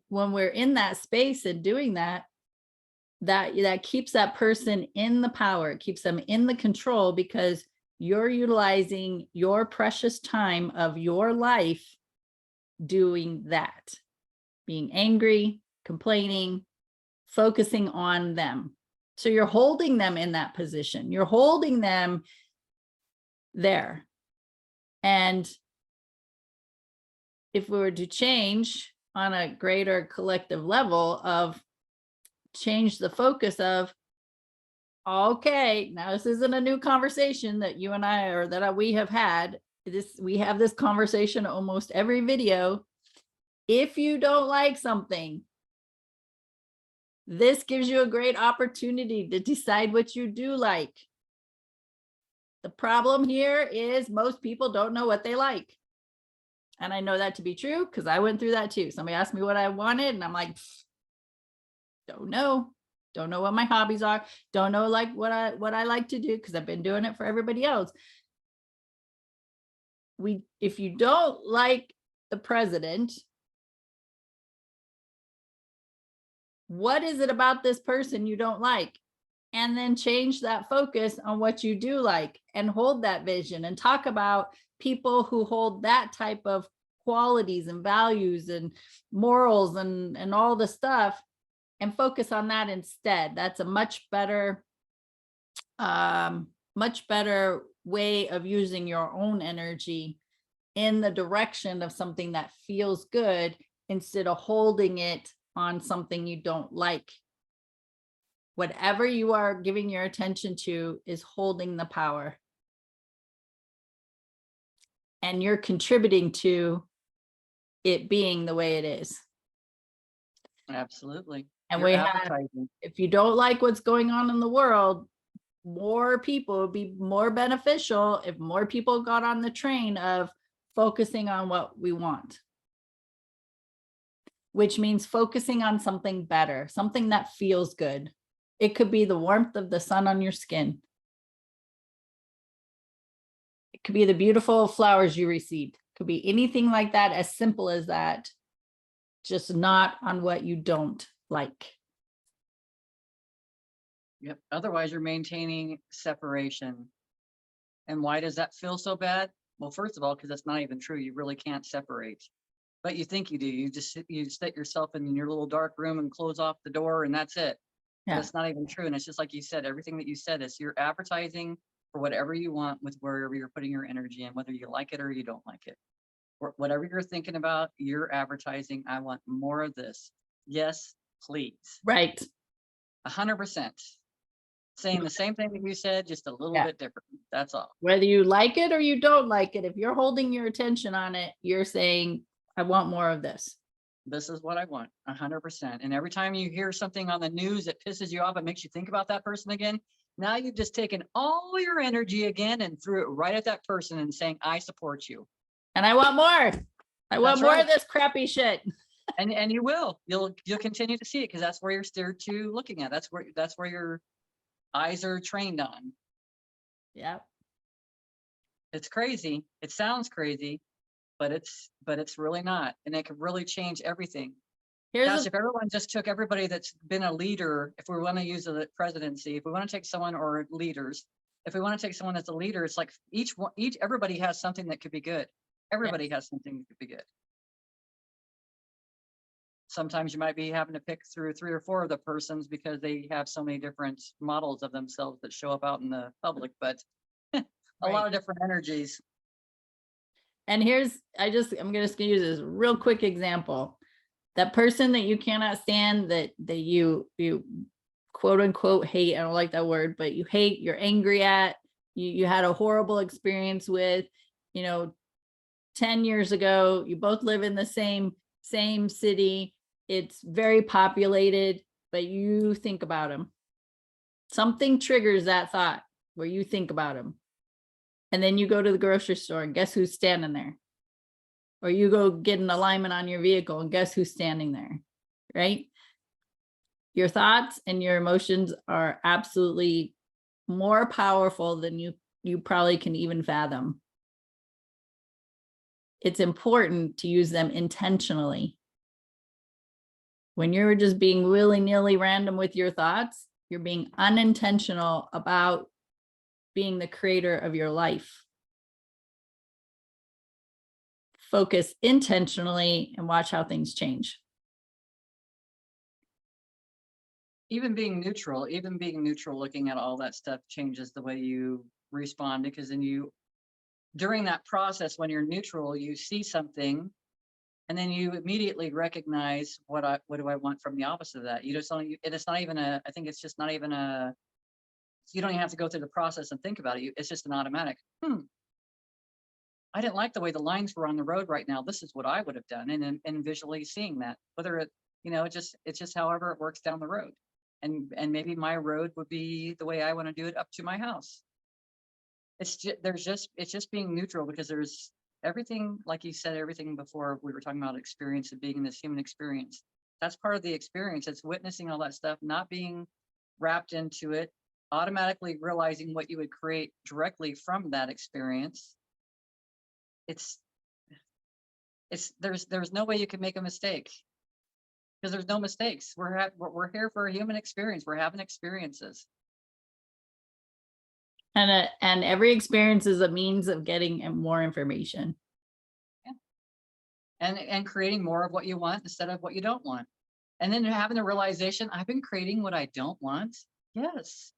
we're in that space and doing that keeps that person in the power. It keeps them in the control, because you're utilizing your precious time of your life doing that, being angry, complaining, focusing on them. So you're holding them in that position. You're holding them there. And if we were to change on a greater collective level of change the focus of, okay, now this isn't a new conversation that you and I, or that we have had this, we have this conversation almost every video. If you don't like something, this gives you a great opportunity to decide what you do like. The problem here is most people don't know what they like. And I know that to be true because I went through that too. Somebody asked me what I wanted and I'm like, don't know what my hobbies are. Don't know like what I like to do because I've been doing it for everybody else. If you don't like the president, what is it about this person you don't like? And then change that focus on what you do like and hold that vision and talk about people who hold that type of qualities and values and morals and all the stuff, and focus on that instead. That's a much better much better way of using your own energy in the direction of something that feels good instead of holding it on something you don't like. Whatever you are giving your attention to is holding the power. And you're contributing to it being the way it is. Absolutely. And You're we have, advertising. if you don't like what's going on in the world, more people would be more beneficial if more people got on the train of focusing on what we want, which means focusing on something better, something that feels good. It could be the warmth of the sun on your skin. It could be the beautiful flowers you received. It could be anything like that, as simple as that, just not on what you don't like. Yep. Otherwise, you're maintaining separation. And why does that feel so bad? Well, first of all, because that's not even true. You really can't separate, but you think you do. You set yourself in your little dark room and close off the door, and that's it. But Yeah. it's not even true. And it's just like you said, everything that you said is you're advertising for whatever you want with wherever you're putting your energy in, whether you like it or you don't like it. Or whatever you're thinking about, you're advertising. I want more of this. Yes, please. Right. 100%. Saying the same thing that you said, just a little Yeah. bit different. That's all. Whether you like it or you don't like it, if you're holding your attention on it, you're saying, I want more of this. This is what I want, 100%. And every time you hear something on the news that pisses you off, it makes you think about that person again. Now you've just taken all your energy again and threw it right at that person and saying, I support you. And I want more. I want more right. of this crappy shit. And you will. You'll continue to see it because that's where you're steered to looking at. That's where your eyes are trained on. Yeah. It's crazy. It sounds crazy, but it's really not. And it could really change everything. Gosh, if everyone just took everybody that's been a leader, if we want to use the presidency, if we want to take someone or leaders, if we want to take someone that's a leader, it's like everybody has something that could be good. Everybody has something that could be good. Sometimes you might be having to pick through 3 or 4 of the persons because they have so many different models of themselves that show up out in the public, but a lot of different energies. And here's, I'm just gonna use this real quick example. That person that you cannot stand, that you quote unquote hate, I don't like that word, but you hate, you're angry at, you had a horrible experience with, 10 years ago, you both live in the same city, it's very populated, but you think about him. Something triggers that thought where you think about him. And then you go to the grocery store and guess who's standing there? Or you go get an alignment on your vehicle and guess who's standing there, right? Your thoughts and your emotions are absolutely more powerful than you probably can even fathom. It's important to use them intentionally. When you're just being willy-nilly random with your thoughts, you're being unintentional about being the creator of your life. Focus intentionally and watch how things change. Even being neutral, looking at all that stuff changes the way you respond, because then during that process, when you're neutral, you see something and then you immediately recognize what do I want from the opposite of that. You just don't, and it's not even I think it's just not even you don't even have to go through the process and think about it. It's just an automatic, I didn't like the way the lines were on the road right now. This is what I would have done. And visually seeing that, whether it's just however it works down the road. And maybe my road would be the way I want to do it up to my house. It's just being neutral, because there's everything, like you said, everything before we were talking about experience and being in this human experience. That's part of the experience. It's witnessing all that stuff, not being wrapped into it, automatically realizing what you would create directly from that experience. There's no way you can make a mistake, because there's no mistakes. We're here for a human experience. We're having experiences. And every experience is a means of getting more information. Yeah. And creating more of what you want instead of what you don't want. And then having the realization, I've been creating what I don't want. Yes.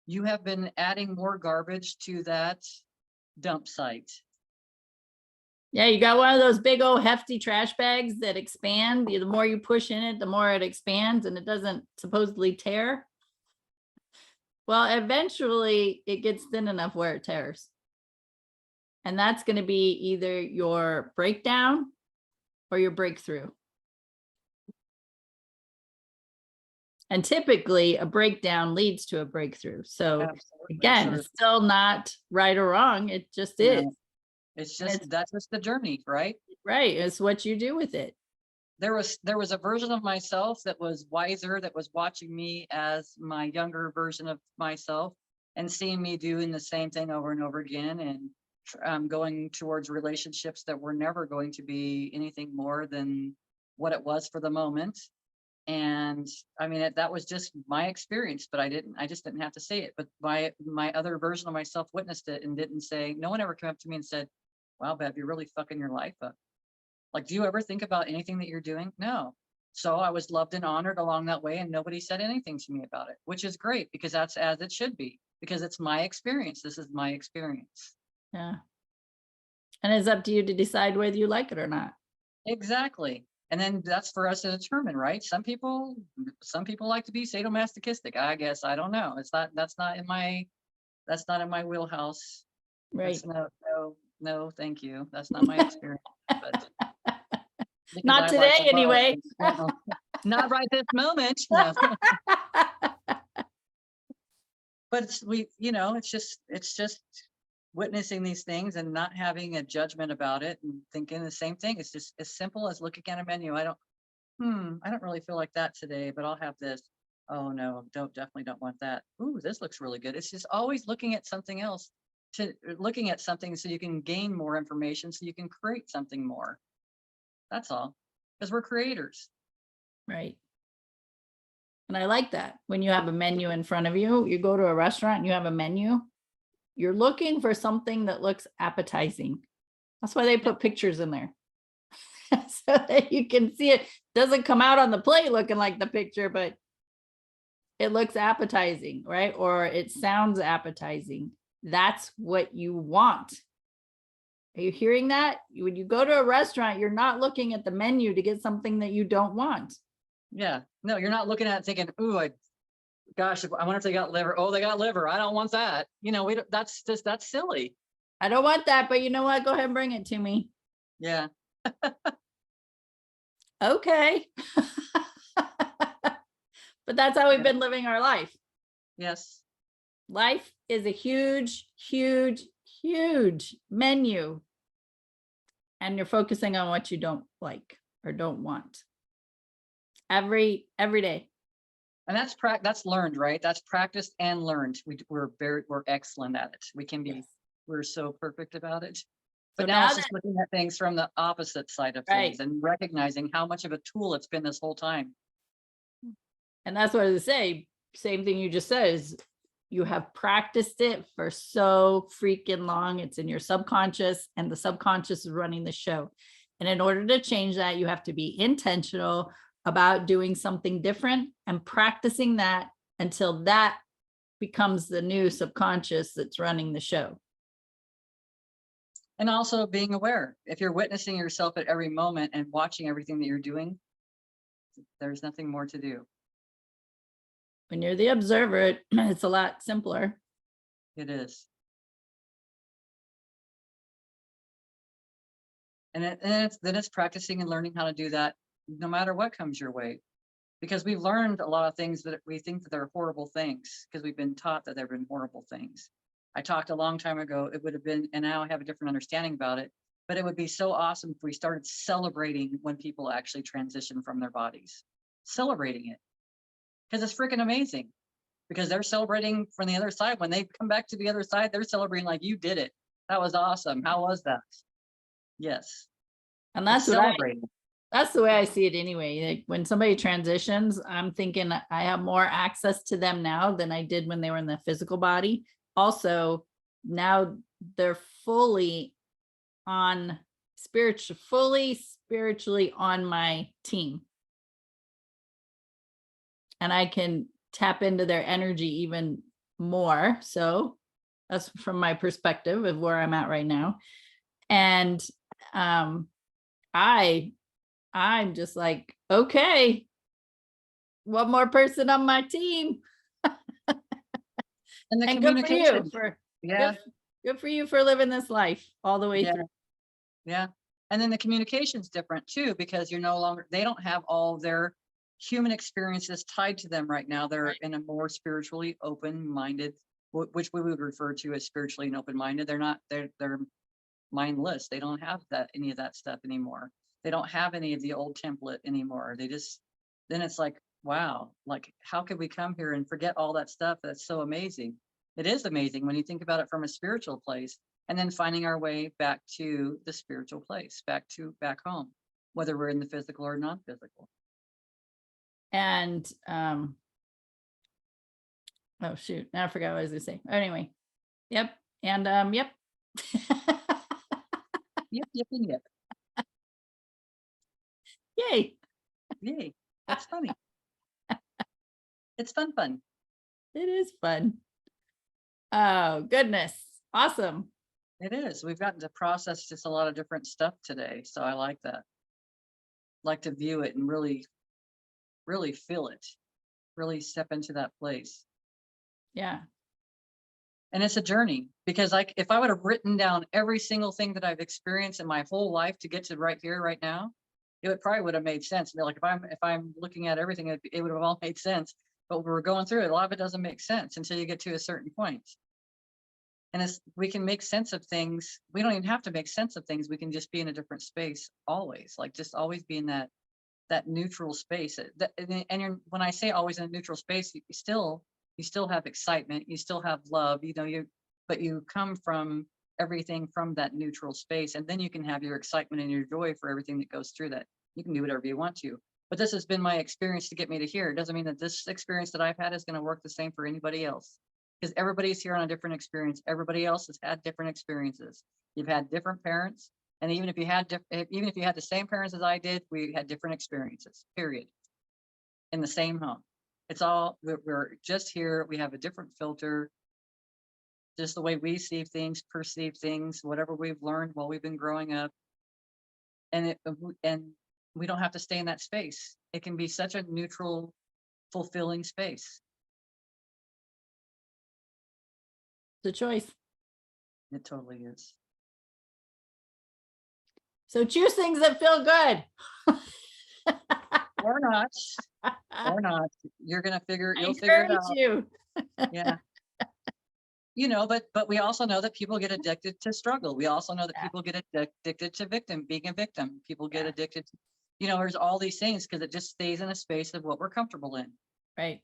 you have been adding more garbage to that dump site. Yeah, you got one of those big old hefty trash bags that expand. The more you push in it, the more it expands and it doesn't supposedly tear. Well, eventually it gets thin enough where it tears. And that's going to be either your breakdown or your breakthrough. And typically a breakdown leads to a breakthrough. So Absolutely. again, So it's still not right or wrong. It just you is. know, it's just, that's just the journey, right? Right. It's what you do with it. There was a version of myself that was wiser, that was watching me as my younger version of myself and seeing me doing the same thing over and over again, and going towards relationships that were never going to be anything more than what it was for the moment. And I mean, that was just my experience, but I just didn't have to say it. But my other version of myself witnessed it and didn't say, no one ever came up to me and said, wow, Bev, you're really fucking your life up. Like, do you ever think about anything that you're doing? No. So I was loved and honored along that way, and nobody said anything to me about it, which is great, because that's as it should be, because it's my experience. This is my experience. Yeah. And it's up to you to decide whether you like it or not. Exactly. And then that's for us to determine, right? Some people like to be sadomasochistic. I guess, I don't know. That's not in my wheelhouse. Right. That's no, thank you. That's not my experience. But Not today, anyway. Not right this moment. No. But it's just witnessing these things and not having a judgment about it and thinking the same thing. It's just as simple as looking at a menu. I don't really feel like that today, but I'll have this. Oh no, definitely don't want that. Ooh, this looks really good. It's just always looking at something else, looking at something so you can gain more information, so you can create something more. That's all, because we're creators. Right. And I like that. When you have a menu in front of you, you go to a restaurant and you have a menu, you're looking for something that looks appetizing. That's why they put pictures in there. So that you can see it. Doesn't come out on the plate looking like the picture, but it looks appetizing, right? Or it sounds appetizing. That's what you want. Are you hearing that? When you go to a restaurant, you're not looking at the menu to get something that you don't want. Yeah. No, you're not looking at it thinking, ooh, gosh, I wonder if they got liver. Oh, they got liver. I don't want that. That's silly. I don't want that, but you know what? Go ahead and bring it to me. Yeah. Okay. But that's how we've been living our life. Yes. Life is a huge, huge, huge menu. And you're focusing on what you don't like or don't want. Every day. And that's learned, right? That's practiced and learned. We're excellent at it. We can be, Yes. We're so perfect about it. But So now now it's just looking at things from the opposite side of things, Right. and recognizing how much of a tool it's been this whole time. And that's what I say. Same thing you just said is you have practiced it for so freaking long. It's in your subconscious, and the subconscious is running the show. And in order to change that, you have to be intentional about doing something different and practicing that until that becomes the new subconscious that's running the show. And also being aware. If you're witnessing yourself at every moment and watching everything that you're doing, there's nothing more to do. When you're the observer, it's a lot simpler. It is. And then it's practicing and learning how to do that no matter what comes your way. Because we've learned a lot of things that we think that they're horrible things, because we've been taught that they've been horrible things. I talked a long time ago, it would have been, and now I have a different understanding about it, but it would be so awesome if we started celebrating when people actually transition from their bodies. Celebrating it. Because it's freaking amazing. Because they're celebrating from the other side. When they come back to the other side, they're celebrating like, you did it. That was awesome. How was that? Yes. And that's that's the way I see it anyway. Like when somebody transitions, I'm thinking I have more access to them now than I did when they were in the physical body. Also, now they're fully spiritually on my team. And I can tap into their energy even more. So that's from my perspective of where I'm at right now. And I'm just like, okay, one more person on my team. And the And good for you communication. for Yeah. good for you for living this life all the way Yeah. through. Yeah. And then the communication's different too, because you're no longer, they don't have all their human experiences tied to them right now. They're Right. in a more spiritually open-minded, which we would refer to as spiritually and open-minded. They're mindless. They don't have any of that stuff anymore. They don't have any of the old template anymore. Then it's like, wow, like how could we come here and forget all that stuff? That's so amazing. It is amazing when you think about it from a spiritual place, and then finding our way back to the spiritual place, back home, whether we're in the physical or non-physical. And oh shoot, now I forgot what I was gonna say. Anyway, yep. And yep. Yep, yep, and yep. Yay. Yay. That's funny. It's fun. It is fun. Oh goodness. Awesome. It is. We've gotten to process just a lot of different stuff today. So I like that. Like to view it and really feel it, really step into that place. Yeah. And it's a journey, because like if I would have written down every single thing that I've experienced in my whole life to get to right here, right now, it would have made sense. Like if I'm looking at everything, it would have all made sense. But when we're going through it, a lot of it doesn't make sense until you get to a certain point. And we can make sense of things. We don't even have to make sense of things. We can just be in a different space always, like just always be in that neutral space. When I say always in a neutral space, you still have excitement, you still have love, but you come from everything from that neutral space, and then you can have your excitement and your joy for everything that goes through that. You can do whatever you want to. But this has been my experience to get me to here. It doesn't mean that this experience that I've had is going to work the same for anybody else, because everybody's here on a different experience. Everybody else has had different experiences. You've had different parents. And even if you had the same parents as I did, we had different experiences, period, in the same home. It's all, we're just here. We have a different filter, just the way we see things, perceive things, whatever we've learned while we've been growing up. And we don't have to stay in that space. It can be such a neutral, fulfilling space. The choice. It totally is. So choose things that feel good. Or not. Or not. You'll figure it Encourage out. you. Yeah. But we also know that people get addicted to struggle. We also know that people get addicted to being a victim. People get addicted to, there's all these things because it just stays in a space of what we're comfortable in. Right.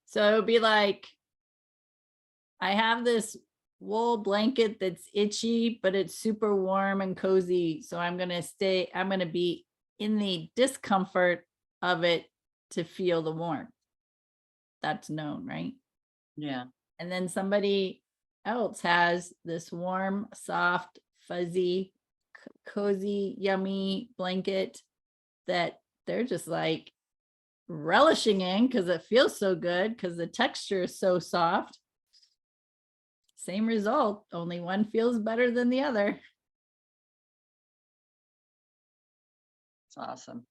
So it would be like, I have this wool blanket that's itchy, but it's super warm and cozy. So I'm going to be in the discomfort of it to feel the warmth. That's known, right? Yeah. And then somebody else has this warm, soft, fuzzy, cozy, yummy blanket that they're just like relishing in because it feels so good because the texture is so soft. Same result, only one feels better than the other. It's awesome.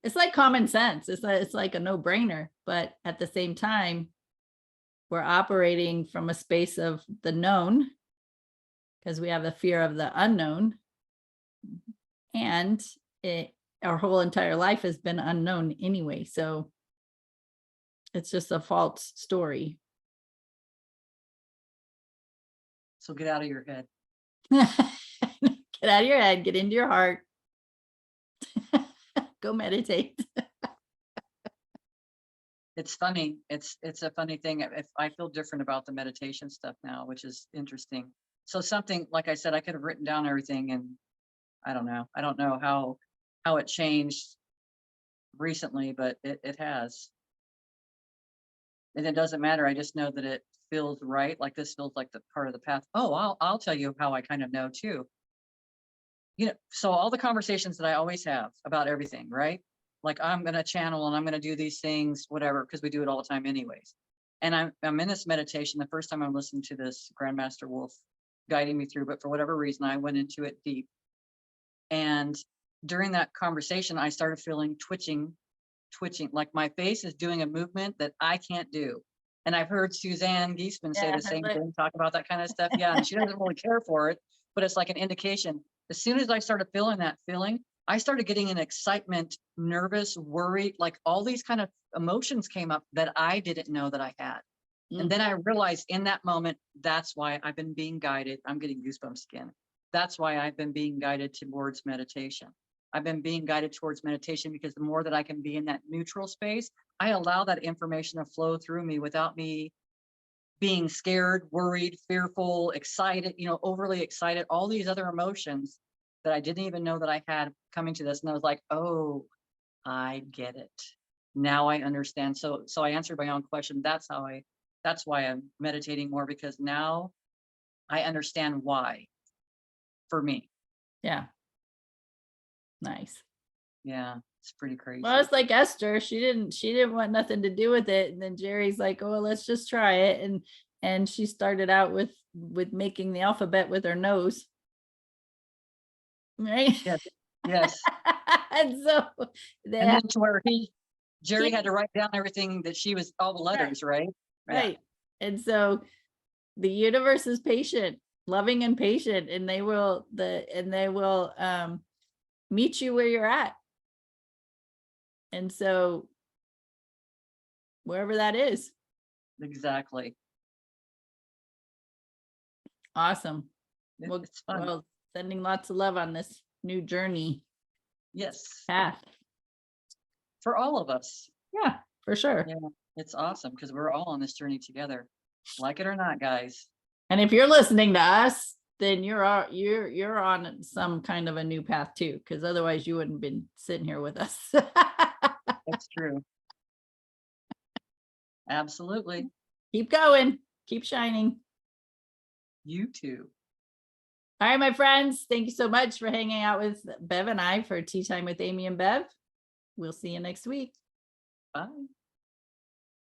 It's like common sense. It's like a no-brainer, but at the same time, we're operating from a space of the known because we have the fear of the unknown. And our whole entire life has been unknown anyway. So it's just a false story. So get out of your head. Get out of your head, get into your heart. Go meditate. It's funny. It's a funny thing. If I feel different about the meditation stuff now, which is interesting. So something, like I said, I could have written down everything, and I don't know how it changed recently, but it has. And it doesn't matter. I just know that it feels right. Like this feels like the part of the path. Oh, I'll tell you how I kind of know too. So all the conversations that I always have about everything, right? like I'm going to channel and I'm going to do these things, whatever, because we do it all the time anyways. And I'm in this meditation. The first time I'm listening to this, Grandmaster Wolf guiding me through, but for whatever reason, I went into it deep. And during that conversation, I started feeling twitching, like my face is doing a movement that I can't do. And I've heard Suzanne Giesman say Yeah, the same like- thing, talk about that kind of stuff. Yeah, and she doesn't really care for it, but it's like an indication. As soon as I started feeling that feeling, I started getting an excitement, nervous, worried, like all these kind of emotions came up that I didn't know that I had. And then I realized in that moment, that's why I've been being guided. I'm getting goosebumps again. That's why I've been being guided towards meditation. I've been being guided towards meditation because the more that I can be in that neutral space, I allow that information to flow through me without me being scared, worried, fearful, excited, overly excited, all these other emotions that I didn't even know that I had coming to this. And I was like, oh, I get it. Now I understand. So I answered my own question. That's why I'm meditating more, because now I understand why for me. Yeah. Nice. Yeah, it's pretty crazy. Well, it's like Esther. She didn't want nothing to do with it. And then Jerry's like, oh, let's just try it. And she started out with making the alphabet with her nose. Right. Yes. And so And then to where Jerry had to write down everything that she was, all the letters, right? Right. And so the universe is patient, loving and patient, and they will meet you where you're at. And so wherever that is. Exactly. Awesome. Well, It's fun. well, sending lots of love on this new journey Yes. path. For all of us. Yeah, for sure. Yeah, it's awesome because we're all on this journey together. Like it or not, guys. And if you're listening to us, then you're on some kind of a new path too, because otherwise you wouldn't have been sitting here with us. That's true. Absolutely. Keep going, keep shining. You too. All right, my friends, thank you so much for hanging out with Bev and I for Tea Time with Amy and Bev. We'll see you next week. Bye.